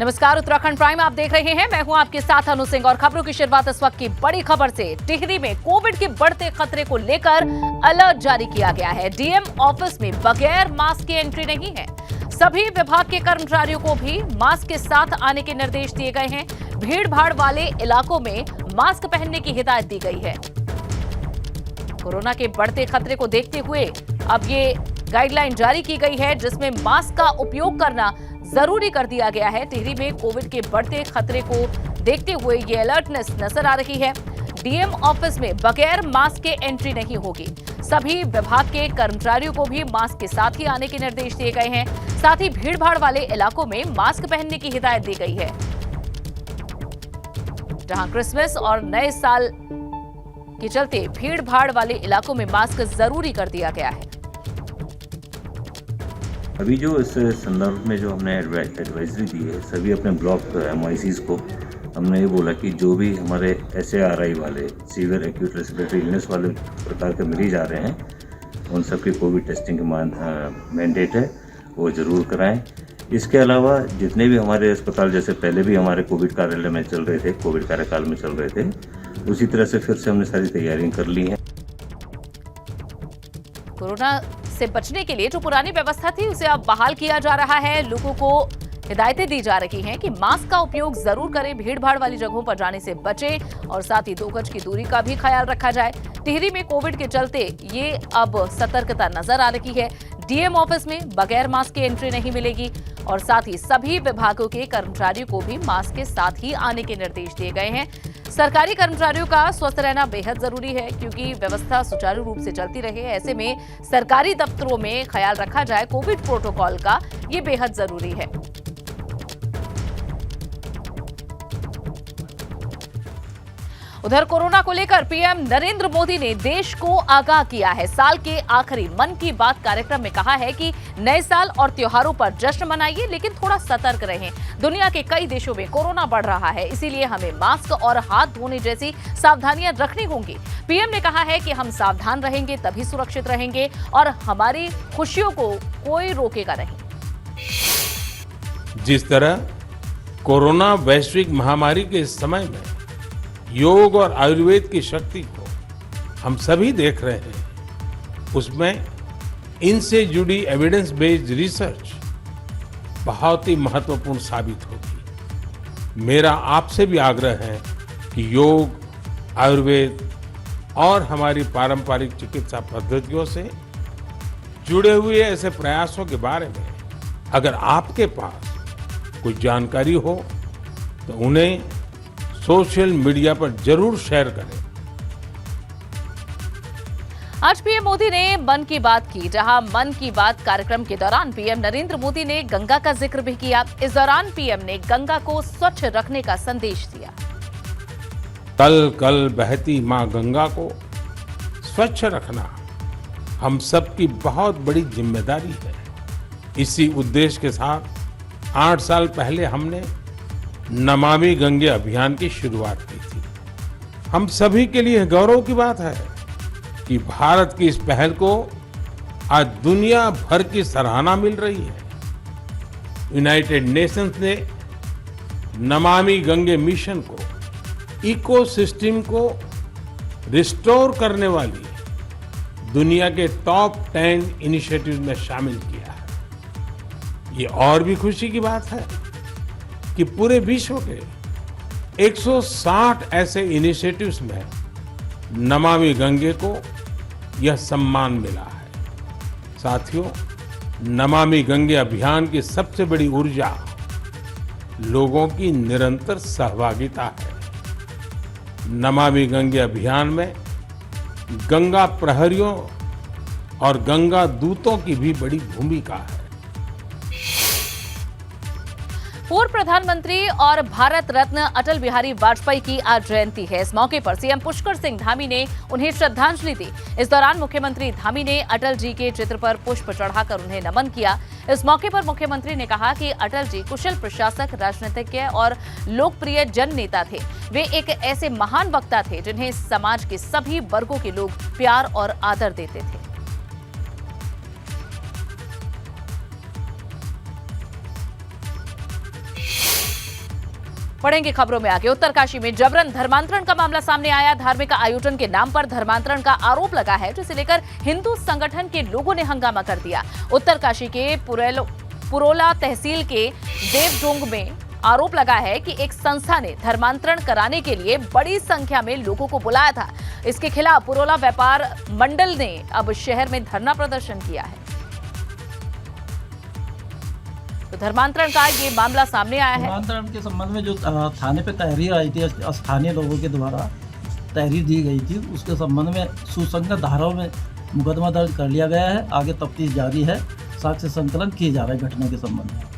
नमस्कार, उत्तराखंड प्राइम आप देख रहे हैं। मैं हूं आपके साथ अनु सिंह और खबरों की शुरुआत इस वक्त की बड़ी खबर से। टिहरी में कोविड के बढ़ते खतरे को लेकर अलर्ट जारी किया गया है। डीएम ऑफिस में बगैर मास्क की एंट्री नहीं है। सभी विभाग के कर्मचारियों को भी मास्क के साथ आने के निर्देश दिए गए हैं। भीड़ भाड़ वाले इलाकों में मास्क पहनने की हिदायत दी गई है। कोरोना के बढ़ते खतरे को देखते हुए अब ये गाइडलाइन जारी की गई है, जिसमें मास्क का उपयोग करना जरूरी कर दिया गया है। टिहरी में कोविड के बढ़ते खतरे को देखते हुए ये अलर्टनेस नजर आ रही है। डीएम ऑफिस में बगैर मास्क के एंट्री नहीं होगी। सभी विभाग के कर्मचारियों को भी मास्क के साथ ही आने के निर्देश दिए गए हैं। साथ ही भीड़भाड़ वाले इलाकों में मास्क पहनने की हिदायत दी गई है। जहां क्रिसमस और नए साल के चलते भीड़भाड़ वाले इलाकों में मास्क जरूरी कर दिया गया है। अभी जो इस संदर्भ में जो हमने एडवाइजरी दी है, सभी अपने ब्लॉक MICs को हमने ये बोला कि जो भी हमारे SARI वाले सीवियर एक्यूट रेस्पिरेटरी इलनेस वाले प्रकार के मरीज आ रहे हैं, उन सबकी कोविड टेस्टिंग की मैंडेट है, वो ज़रूर कराएं। इसके अलावा जितने भी हमारे अस्पताल, जैसे पहले भी हमारे कोविड कार्यालय में चल रहे थे, कोविड कार्यकाल में चल रहे थे, उसी तरह से फिर से हमने सारी तैयारियां कर ली हैं। कोरोना से बचने के लिए जो पुरानी व्यवस्था थी उसे अब बहाल किया जा रहा है। लोगों को हिदायतें दी जा रही हैं कि मास्क का उपयोग जरूर करें, भीड़भाड़ वाली जगहों पर जाने से बचें और साथ ही 2 गज की दूरी का भी ख्याल रखा जाए। टिहरी में कोविड के चलते ये अब सतर्कता नजर आ रही है। डीएम ऑफिस में बगैर मास्क की एंट्री नहीं मिलेगी और साथ ही सभी विभागों के कर्मचारियों को भी मास्क के साथ ही आने के निर्देश दिए गए हैं। सरकारी कर्मचारियों का स्वस्थ रहना बेहद जरूरी है, क्योंकि व्यवस्था सुचारू रूप से चलती रहे। ऐसे में सरकारी दफ्तरों में ख्याल रखा जाए कोविड प्रोटोकॉल का, ये बेहद जरूरी है। उधर कोरोना को लेकर पीएम नरेंद्र मोदी ने देश को आगाह किया है। साल के आखिरी मन की बात कार्यक्रम में कहा है कि नए साल और त्योहारों पर जश्न मनाइए, लेकिन थोड़ा सतर्क रहें। दुनिया के कई देशों में कोरोना बढ़ रहा है, इसीलिए हमें मास्क और हाथ धोने जैसी सावधानियां रखनी होंगी। पीएम ने कहा है कि हम सावधान रहेंगे तभी सुरक्षित रहेंगे और हमारी खुशियों को कोई रोकेगा नहीं। जिस तरह कोरोना वैश्विक महामारी के इस समय में योग और आयुर्वेद की शक्ति को हम सभी देख रहे हैं, उसमें इनसे जुड़ी एविडेंस बेस्ड रिसर्च बहुत ही महत्वपूर्ण साबित होगी। मेरा आपसे भी आग्रह है कि योग, आयुर्वेद और हमारी पारंपरिक चिकित्सा पद्धतियों से जुड़े हुए ऐसे प्रयासों के बारे में अगर आपके पास कोई जानकारी हो तो उन्हें सोशल मीडिया पर जरूर शेयर करें। आज पीएम मोदी ने मन की बात की, जहां मन की बात कार्यक्रम के दौरान पीएम नरेंद्र मोदी ने गंगा का जिक्र भी किया। इस दौरान पीएम ने गंगा को स्वच्छ रखने का संदेश दिया। कल कल बहती मां गंगा को स्वच्छ रखना हम सबकी बहुत बड़ी जिम्मेदारी है। इसी उद्देश्य के साथ 8 साल पहले हमने नमामि गंगे अभियान की शुरुआत की थी। हम सभी के लिए गौरव की बात है कि भारत की इस पहल को आज दुनिया भर की सराहना मिल रही है। यूनाइटेड नेशंस ने नमामि गंगे मिशन को इकोसिस्टम को रिस्टोर करने वाली दुनिया के टॉप 10 इनिशिएटिव्स में शामिल किया है। ये और भी खुशी की बात है कि पूरे विश्व के 160 ऐसे इनिशिएटिव्स में नमामि गंगे को यह सम्मान मिला है। साथियों, नमामि गंगे अभियान की सबसे बड़ी ऊर्जा लोगों की निरंतर सहभागिता है। नमामि गंगे अभियान में गंगा प्रहरियों और गंगा दूतों की भी बड़ी भूमिका है। पूर्व प्रधानमंत्री और भारत रत्न अटल बिहारी वाजपेयी की आज जयंती है। इस मौके पर सीएम पुष्कर सिंह धामी ने उन्हें श्रद्धांजलि दी। इस दौरान मुख्यमंत्री धामी ने अटल जी के चित्र पर पुष्प चढ़ाकर उन्हें नमन किया। इस मौके पर मुख्यमंत्री ने कहा कि अटल जी कुशल प्रशासक, राजनीतिज्ञ और लोकप्रिय जन नेता थे। वे एक ऐसे महान वक्ता थे जिन्हें समाज के सभी वर्गों के लोग प्यार और आदर देते थे। पढ़ेंगे खबरों में आगे। उत्तरकाशी में जबरन धर्मांतरण का मामला सामने आया। धार्मिक आयोजन के नाम पर धर्मांतरण का आरोप लगा है, जिसे लेकर हिंदू संगठन के लोगों ने हंगामा कर दिया। उत्तरकाशी के पुरोला तहसील के देवडोंग में आरोप लगा है कि एक संस्था ने धर्मांतरण कराने के लिए बड़ी संख्या में लोगों को बुलाया था। इसके खिलाफ पुरोला व्यापार मंडल ने अब शहर में धरना प्रदर्शन किया है। तो धर्मांतरण का ये मामला सामने आया है। धर्मांतरण के संबंध में जो थाने पे तहरीर आई थी, स्थानीय लोगों के द्वारा तहरीर दी गई थी, उसके संबंध में सुसंगत धाराओं में मुकदमा दर्ज कर लिया गया है। आगे तफ्तीश जारी है, साक्ष्य संकलन किए जा रहे हैं घटना के संबंध में।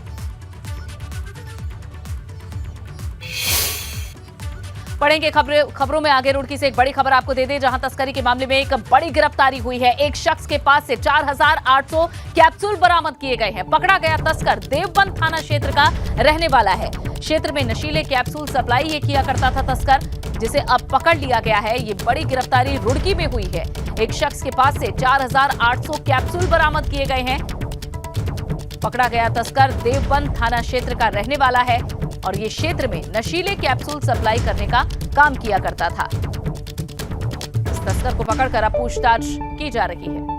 पढ़ेंगे खबरों में आगे। रुड़की से एक बड़ी खबर आपको दे दें, जहां तस्करी के मामले में एक बड़ी गिरफ्तारी हुई है। एक शख्स के पास से 4800 कैप्सूल बरामद किए गए हैं। पकड़ा गया तस्कर देवबंद थाना क्षेत्र का रहने वाला है। क्षेत्र में नशीले कैप्सूल सप्लाई ये किया करता था तस्कर, जिसे अब पकड़ लिया गया है। ये बड़ी गिरफ्तारी रुड़की में हुई है। एक शख्स के पास से 4800 कैप्सूल बरामद किए गए हैं। पकड़ा गया तस्कर देवबंद थाना क्षेत्र का रहने वाला है और ये क्षेत्र में नशीले कैप्सूल सप्लाई करने का काम किया करता था। इस तस्कर को पकड़कर अब पूछताछ की जा रही है।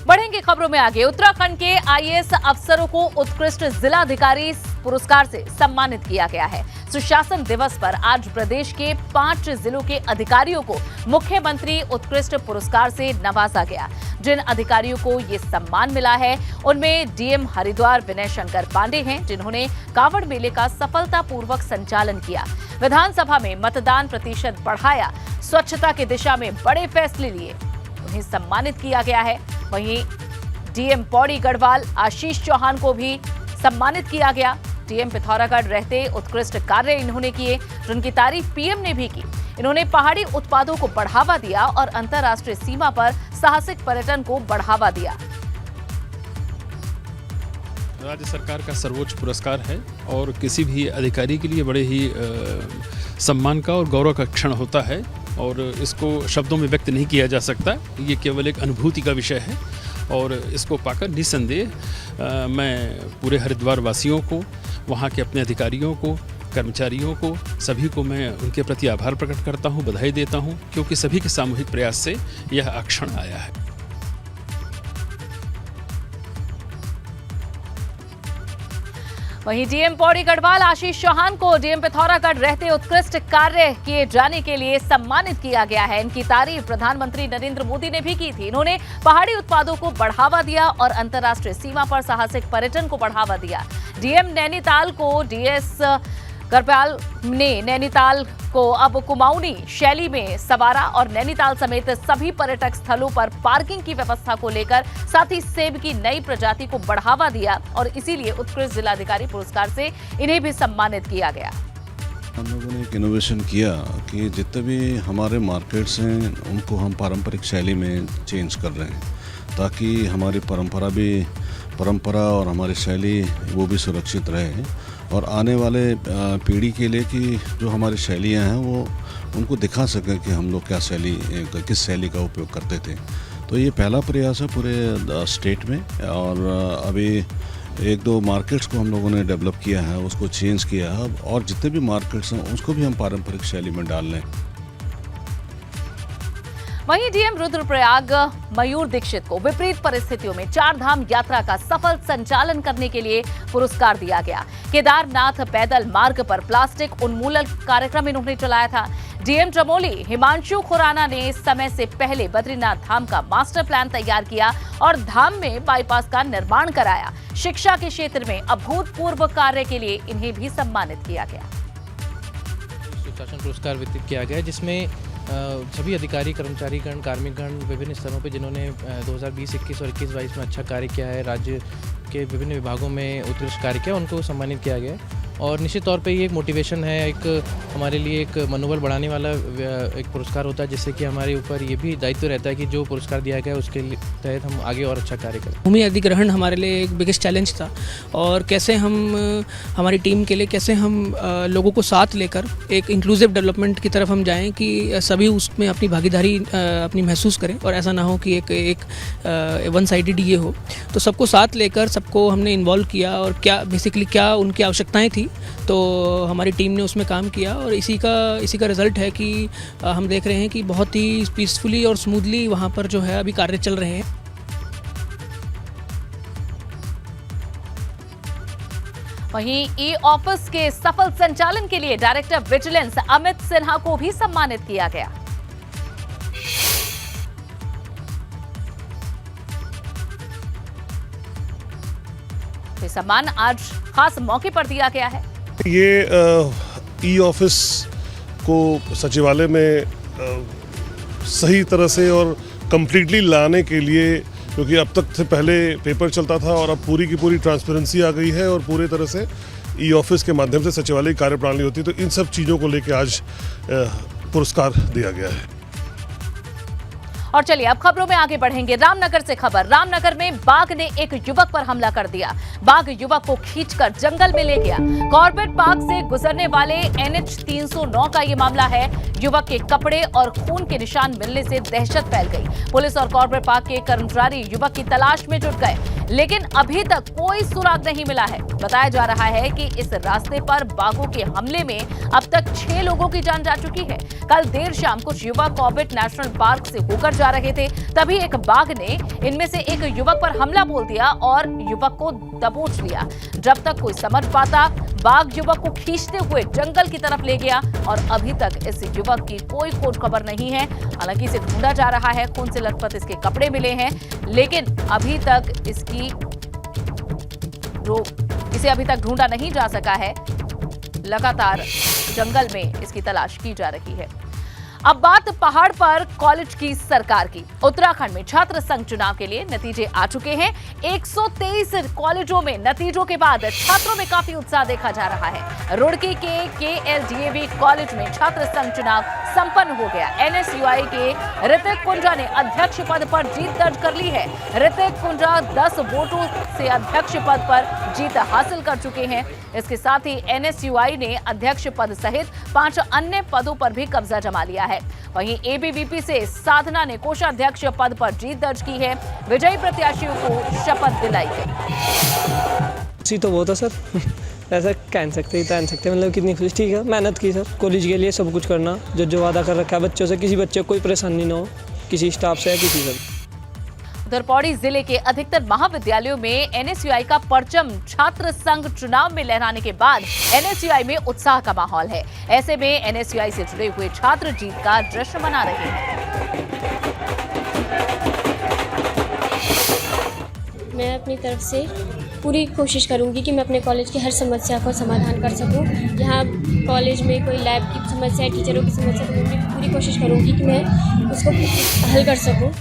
बढ़ेंगे खबरों में आगे। उत्तराखंड के आईएएस अफसरों को उत्कृष्ट जिलाधिकारी पुरस्कार से सम्मानित किया गया है। सुशासन दिवस पर आज प्रदेश के 5 जिलों के अधिकारियों को मुख्यमंत्री उत्कृष्ट पुरस्कार से नवाजा गया। जिन अधिकारियों को ये सम्मान मिला है उनमें डीएम हरिद्वार विनय शंकर पांडे हैं, जिन्होंने कांवड़ मेले का सफलतापूर्वक संचालन किया, विधानसभा में मतदान प्रतिशत बढ़ाया, स्वच्छता की दिशा में बड़े फैसले लिए, उन्हें सम्मानित किया गया है। वहीं डीएम पौड़ी गढ़वाल आशीष चौहान को भी सम्मानित किया गया। डीएम पिथौरागढ़ रहते उत्कृष्ट कार्य इन्होंने किए, जिनकी तारीफ पीएम ने भी की। इन्होंने पहाड़ी उत्पादों को बढ़ावा दिया और अंतर्राष्ट्रीय सीमा पर साहसिक पर्यटन को बढ़ावा दिया। राज्य सरकार का सर्वोच्च पुरस्कार है और किसी भी अधिकारी के लिए बड़े ही सम्मान का और गौरव का क्षण होता है और इसको शब्दों में व्यक्त नहीं किया जा सकता। ये केवल एक अनुभूति का विषय है और इसको पाकर निस्संदेह मैं पूरे हरिद्वार वासियों को, वहाँ के अपने अधिकारियों को, कर्मचारियों को, सभी को मैं उनके प्रति आभार प्रकट करता हूँ, बधाई देता हूँ, क्योंकि सभी के सामूहिक प्रयास से यह क्षण आया है। वहीं डीएम पौड़ी गढ़वाल आशीष चौहान को डीएम पिथौरागढ़ रहते उत्कृष्ट कार्य किए जाने के लिए सम्मानित किया गया है। इनकी तारीफ प्रधानमंत्री नरेंद्र मोदी ने भी की थी। इन्होंने पहाड़ी उत्पादों को बढ़ावा दिया और अंतर्राष्ट्रीय सीमा पर साहसिक पर्यटन को बढ़ावा दिया। डीएम नैनीताल को डीएस करपाल ने नैनीताल को अब कुमाऊनी शैली में सवारा और नैनीताल समेत सभी पर्यटक स्थलों पर पार्किंग की व्यवस्था को लेकर, साथ ही सेब की नई प्रजाति को बढ़ावा दिया और इसीलिए उत्कृष्ट जिलाधिकारी पुरस्कार से इन्हें भी सम्मानित किया गया। हम लोगों ने एक इनोवेशन किया कि जितने भी हमारे मार्केट्स हैं उनको हम पारंपरिक शैली में चेंज कर रहे हैं, ताकि हमारी परंपरा और हमारी शैली वो भी सुरक्षित रहे और आने वाले पीढ़ी के लिए कि जो हमारी शैलियाँ हैं वो उनको दिखा सकें कि हम लोग किस शैली का उपयोग करते थे। तो ये पहला प्रयास है पूरे स्टेट में और अभी 1-2 मार्केट्स को हम लोगों ने डेवलप किया है, उसको चेंज किया है और जितने भी मार्केट्स हैं उसको भी हम पारंपरिक शैली में डाल लें। वहीं डीएम रुद्रप्रयाग मयूर दीक्षित को विपरीत परिस्थितियों में 4 धाम यात्रा का सफल संचालन करने के लिए पुरस्कार दिया गया। केदारनाथ पैदल मार्ग पर प्लास्टिक उन्मूलन कार्यक्रम इन्होंने चलाया था। डीएम चमोली हिमांशु खुराना ने समय से पहले बद्रीनाथ धाम का मास्टर प्लान तैयार किया और धाम में बाईपास का निर्माण कराया। शिक्षा के क्षेत्र में अभूतपूर्व कार्य के लिए इन्हें भी सम्मानित किया गया। सुशासन पुरस्कार वितरित किया गया, जिसमें सभी अधिकारी, कर्मचारीगण, कार्मिकगण विभिन्न स्तरों पे जिन्होंने 2020, 21 और 21-22 में अच्छा कार्य किया है, राज्य के विभिन्न विभागों में उत्कृष्ट कार्य किया, उनको सम्मानित किया गया। और निश्चित तौर पे ये एक मोटिवेशन है, एक हमारे लिए एक मनोबल बढ़ाने वाला एक पुरस्कार होता है, जिससे कि हमारे ऊपर ये भी दायित्व रहता है कि जो पुरस्कार दिया गया है उसके तहत हम आगे और अच्छा कार्य करें। भूमि अधिग्रहण हमारे लिए एक बिगेस्ट चैलेंज था और कैसे हम हमारी टीम के लिए कैसे हम लोगों को साथ लेकर एक इंक्लूसिव डेवलपमेंट की तरफ हम जाएं कि सभी उसमें अपनी भागीदारी अपनी महसूस करें और ऐसा ना हो कि एक वन साइडेड ये हो। तो सबको साथ लेकर सबको हमने इन्वॉल्व किया और क्या बेसिकली क्या उनकी आवश्यकताएं थी, तो हमारी टीम ने उसमें काम किया और इसी का रिज़ल्ट है कि हम देख रहे हैं कि बहुत ही पीसफुली और स्मूथली वहाँ पर जो है अभी कार्य चल रहे हैं। वहीं ई ऑफिस के सफल संचालन के लिए डायरेक्टर विजिलेंस अमित सिन्हा को भी सम्मानित किया गया। ये सम्मान आज खास मौके पर दिया गया है। ये ई ऑफिस को सचिवालय में सही तरह से और कंप्लीटली लाने के लिए, क्योंकि अब तक से पहले पेपर चलता था और अब पूरी की पूरी ट्रांसपेरेंसी आ गई है और पूरे तरह से ई ऑफिस के माध्यम से सचिवालय की कार्यप्रणाली होती है, तो इन सब चीज़ों को लेकर आज पुरस्कार दिया गया है। और चलिए अब खबरों में आगे बढ़ेंगे। रामनगर से खबर। रामनगर में बाघ ने एक युवक पर हमला कर दिया। बाघ युवक को खींचकर जंगल में ले गया। कॉर्बेट पार्क से गुजरने वाले NH 309 का ये मामला है। युवक के कपड़े और खून के निशान मिलने से दहशत फैल गई। पुलिस और कॉर्बेट पार्क के कर्मचारी युवक की तलाश में जुट गए, लेकिन अभी तक कोई सुराग नहीं मिला है। बताया जा रहा है कि इस रास्ते पर बाघों के हमले में अब तक 6 लोगों की जान जा चुकी है। कल देर शाम कुछ युवक कॉर्बेट नेशनल पार्क से होकर जा रहे थे, तभी एक बाघ ने इनमें से एक युवक पर हमला बोल दिया और युवक को दबोच लिया। जब तक कोई समझ पाता, बाघ युवक को खींचते हुए जंगल की तरफ ले गया और अभी तक इस युवक की कोई खोज खबर नहीं है। हालांकि इसे ढूंढा जा रहा है, खून से लथपथ इसके कपड़े मिले हैं, लेकिन अभी तक इसे अभी तक ढूंढा नहीं जा सका है। लगातार जंगल में इसकी तलाश की जा रही है। अब बात पहाड़ पर कॉलेज की सरकार की। उत्तराखंड में छात्र संघ चुनाव के लिए नतीजे आ चुके हैं। 123 कॉलेजों में नतीजों के बाद छात्रों में काफी उत्साह देखा जा रहा है। रुड़की के KLDAV कॉलेज में छात्र संघ चुनाव संपन्न हो गया। NSUI के ऋतिक कुंजा ने अध्यक्ष पद पर जीत दर्ज कर ली है। ऋतिक कुंजा 10 वोटों से अध्यक्ष पद पर जीत हासिल कर चुके हैं। इसके साथ ही NSUI ने अध्यक्ष पद सहित 5 अन्य पदों पर भी कब्जा जमा लिया है। वहीं ABVP से साधना ने कोषाध्यक्ष पद पर जीत दर्ज की है। विजयी प्रत्याशियों को शपथ दिलाई गई। तो वो था सर ऐसा कह सकते मतलब कितनी खुशी। ठीक है, मेहनत की सर, कॉलेज के लिए सब कुछ करना, जो वादा कर रखा है बच्चों से, किसी बच्चे को कोई परेशानी ना हो, किसी स्टाफ से या किसी से। उधर पौड़ी जिले के अधिकतर महाविद्यालयों में NSUI का परचम छात्र संघ चुनाव में लहराने के बाद NSUI में उत्साह का माहौल है। ऐसे में NSUI से जुड़े हुए छात्र जीत का जश्न मना रहे हैं। मैं अपनी तरफ से पूरी कोशिश करूंगी कि मैं अपने कॉलेज की हर समस्या को समाधान कर सकूं। यहाँ कॉलेज में कोई लैब की समस्या है, टीचरों की समस्या, तो मैं पूरी कोशिश करूंगी कि मैं उसको हल कर सकूं।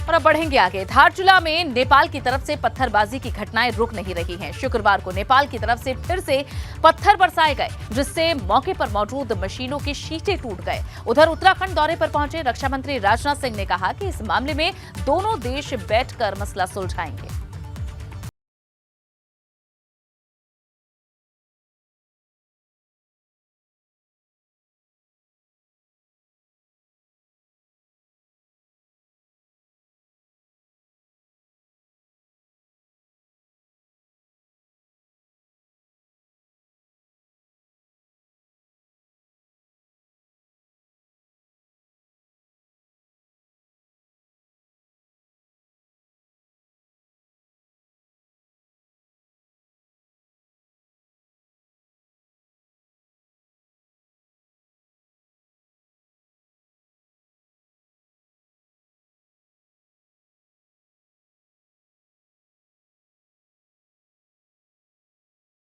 और अब बढ़ेंगे आगे। धारचूला में नेपाल की तरफ से पत्थरबाजी की घटनाएं रुक नहीं रही हैं। शुक्रवार को नेपाल की तरफ से फिर से पत्थर बरसाए गए, जिससे मौके पर मौजूद मशीनों के शीशे टूट गए। उधर उत्तराखंड दौरे पर पहुंचे रक्षा मंत्री राजनाथ सिंह ने कहा कि इस मामले में दोनों देश बैठकर मसला सुलझाएंगे।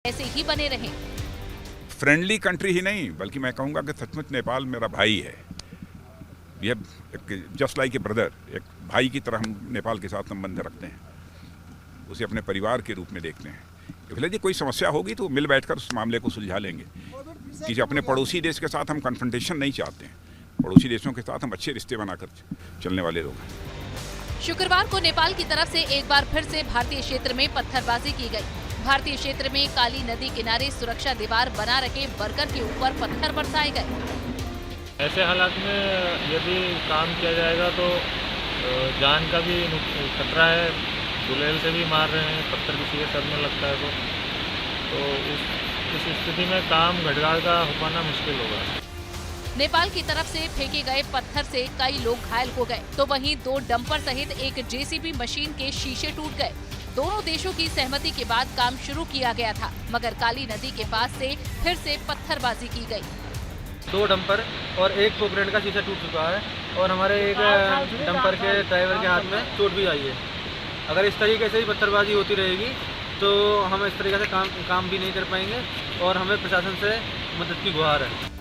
ऐसे ही बने रहें। फ्रेंडली कंट्री ही नहीं, बल्कि मैं कहूँगा कि सचमुच नेपाल मेरा भाई है। ये जस्ट लाइक ए ब्रदर, एक भाई की तरह हम नेपाल के साथ संबंध रखते हैं, उसे अपने परिवार के रूप में देखते हैं। इसलिए जी कोई समस्या होगी तो मिल बैठकर उस मामले को सुलझा लेंगे कि जो अपने पड़ोसी देश के साथ हम कन्फ्रंटेशन नहीं चाहते हैं, पड़ोसी देशों के साथ हम अच्छे रिश्ते बनाकर चलने वाले लोग हैं। शुक्रवार को नेपाल की तरफ से एक बार फिर से भारतीय क्षेत्र में पत्थरबाजी की गई। भारतीय क्षेत्र में काली नदी किनारे सुरक्षा दीवार बना रखे वर्कर के ऊपर पत्थर बरसाए गए। ऐसे हालात में यदि काम किया जाएगा तो जान का भी खतरा है, गुलेल से भी मार रहे हैं, पत्थर किसी के सर में लगता है तो इस स्थिति में काम घटगाड़ का हो पाना मुश्किल होगा। नेपाल की तरफ से फेंके गए पत्थर से कई लोग घायल हो गए, तो वहीं 2 डंपर सहित एक जेसीबी मशीन के शीशे टूट गए। दोनों देशों की सहमति के बाद काम शुरू किया गया था, मगर काली नदी के पास से फिर से पत्थरबाजी की गई। 2 डंपर और एक पोकरेट का शीशा टूट चुका है और हमारे एक डंपर के ड्राइवर के हाथ में चोट भी आई है। अगर इस तरीके से ही पत्थरबाजी होती रहेगी तो हम इस तरीके से काम भी नहीं कर पाएंगे और हमें प्रशासन से मदद की गुहार है।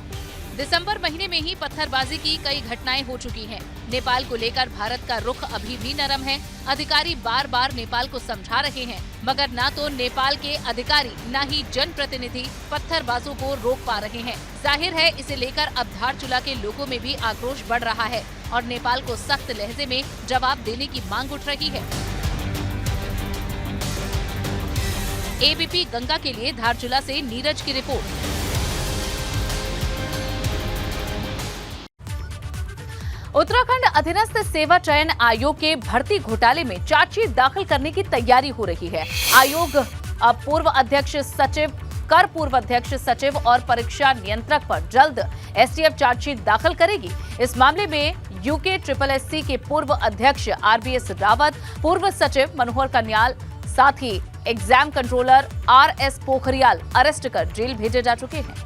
दिसंबर महीने में ही पत्थरबाजी की कई घटनाएं हो चुकी हैं। नेपाल को लेकर भारत का रुख अभी भी नरम है। अधिकारी बार बार नेपाल को समझा रहे हैं, मगर न तो नेपाल के अधिकारी न ही जनप्रतिनिधि पत्थरबाजों को रोक पा रहे हैं। जाहिर है इसे लेकर अब धारचूला के लोगों में भी आक्रोश बढ़ रहा है और नेपाल को सख्त लहजे में जवाब देने की मांग उठ रही है। एबीपी गंगा के लिए धारचूला से नीरज की रिपोर्ट। उत्तराखंड अधीनस्थ सेवा चयन आयोग के भर्ती घोटाले में चार्जशीट दाखिल करने की तैयारी हो रही है। आयोग अब पूर्व अध्यक्ष सचिव, कर पूर्व अध्यक्ष सचिव और परीक्षा नियंत्रक पर जल्द एसटीएफ चार्जशीट दाखिल करेगी। इस मामले में यूके SSSC के पूर्व अध्यक्ष RBS रावत, पूर्व सचिव मनोहर कन्याल, साथ ही exam controller RS Pokhriyal arrest कर जेल भेजे जा चुके हैं।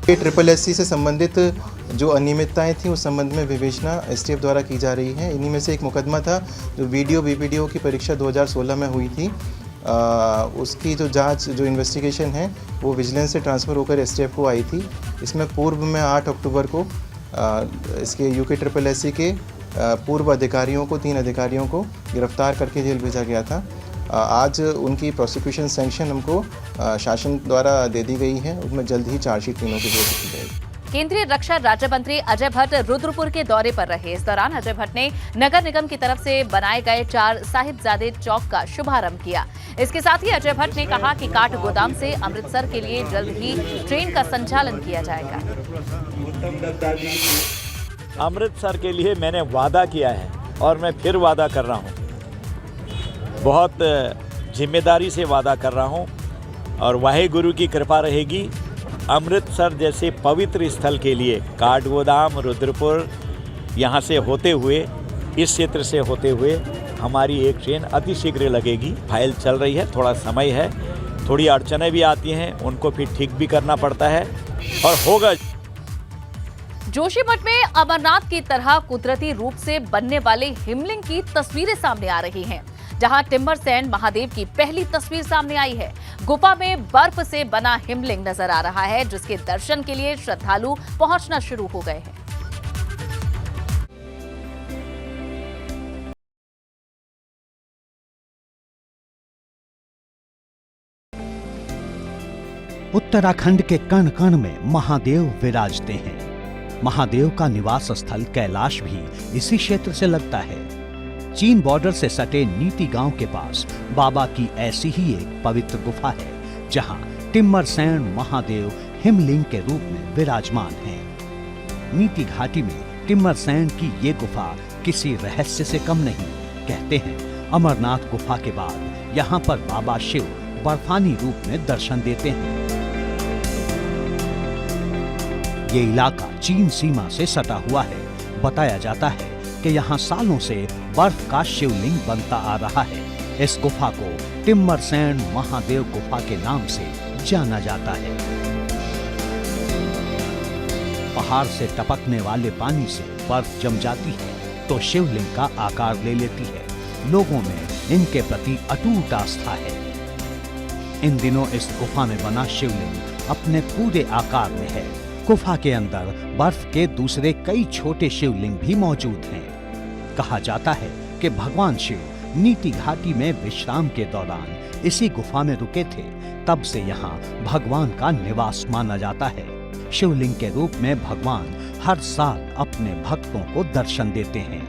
SSSC से संबंधित जो अनियमितताएं थी उस संबंध में विवेचना एसटीएफ द्वारा की जा रही है। इन्हीं में से एक मुकदमा था जो VDO की परीक्षा 2016 में हुई थी। उसकी जो जांच, जो इन्वेस्टिगेशन है वो विजिलेंस से ट्रांसफ़र होकर एसटीएफ को आई थी। इसमें पूर्व में 8 अक्टूबर को इसके यूके SSSC के पूर्व अधिकारियों को, 3 अधिकारियों को गिरफ्तार करके जेल भेजा गया था। आज उनकी प्रोसिक्यूशन सैंक्शन हमको शासन द्वारा दे दी गई है। उसमें जल्द ही चार्जशीट तीनों की भेज दी जाएगी। केंद्रीय रक्षा राज्य मंत्री अजय भट्ट रुद्रपुर के दौरे पर रहे। इस दौरान अजय भट्ट ने नगर निगम की तरफ से बनाए गए 4 साहिबजादे चौक का शुभारंभ किया। इसके साथ ही अजय भट्ट ने कहा कि काठ गोदाम से अमृतसर के लिए जल्द ही ट्रेन का संचालन किया जाएगा। अमृतसर के लिए मैंने वादा किया है और मैं फिर वादा कर रहा हूँ, बहुत जिम्मेदारी से वादा कर रहा हूँ और वाहेगुरु की कृपा रहेगी। अमृतसर जैसे पवित्र स्थल के लिए काठगोदाम, रुद्रपुर यहाँ से होते हुए, इस क्षेत्र से होते हुए हमारी एक ट्रेन अतिशीघ्र लगेगी। फाइल चल रही है, थोड़ा समय है, थोड़ी अड़चनें भी आती हैं, उनको फिर ठीक भी करना पड़ता है और होगा। जोशीमठ में अमरनाथ की तरह कुदरती रूप से बनने वाले हिमलिंग की तस्वीरें सामने आ रही हैं, जहां टिम्बरसैंड महादेव की पहली तस्वीर सामने आई है। गुफा में बर्फ से बना हिमलिंग नजर आ रहा है, जिसके दर्शन के लिए श्रद्धालु पहुंचना शुरू हो गए हैं। उत्तराखंड के कण कण में महादेव विराजते हैं। महादेव का निवास स्थल कैलाश भी इसी क्षेत्र से लगता है। चीन बॉर्डर से सटे नीति गांव के पास बाबा की ऐसी ही एक पवित्र गुफा है, जहां टिम्बरसैंड महादेव हिमलिंग के रूप में विराजमान हैं। नीति घाटी में टिम्बरसैंड की ये गुफा किसी रहस्य से कम नहीं। कहते हैं अमरनाथ गुफा के बाद यहाँ पर बाबा शिव बर्फानी रूप में दर्शन देते हैं। ये इलाका चीन सीमा से सटा हुआ है। बताया जाता है कि यहाँ सालों से बर्फ का शिवलिंग बनता आ रहा है। इस गुफा को टिम्बरसैंड महादेव गुफा के नाम से जाना जाता है। पहाड़ से टपकने वाले पानी से बर्फ जम जाती है तो शिवलिंग का आकार ले लेती है। लोगों में इनके प्रति अटूट आस्था है। इन दिनों इस गुफा में बना शिवलिंग अपने पूरे आकार में है। गुफा के अंदर बर्फ के दूसरे कई छोटे शिवलिंग भी मौजूद हैं। कहा जाता है कि भगवान शिव नीति घाटी में विश्राम के दौरान इसी गुफा में रुके थे, तब से यहाँ भगवान का निवास माना जाता है। शिवलिंग के रूप में भगवान हर साल अपने भक्तों को दर्शन देते हैं।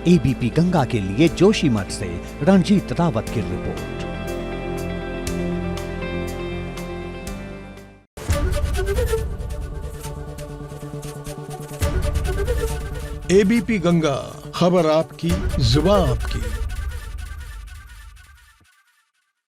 एबीपी गंगा के लिए जोशीमठ से रणजीत रावत की रिपोर्ट। एबीपी गंगा, खबर आपकी, जुबान आपकी।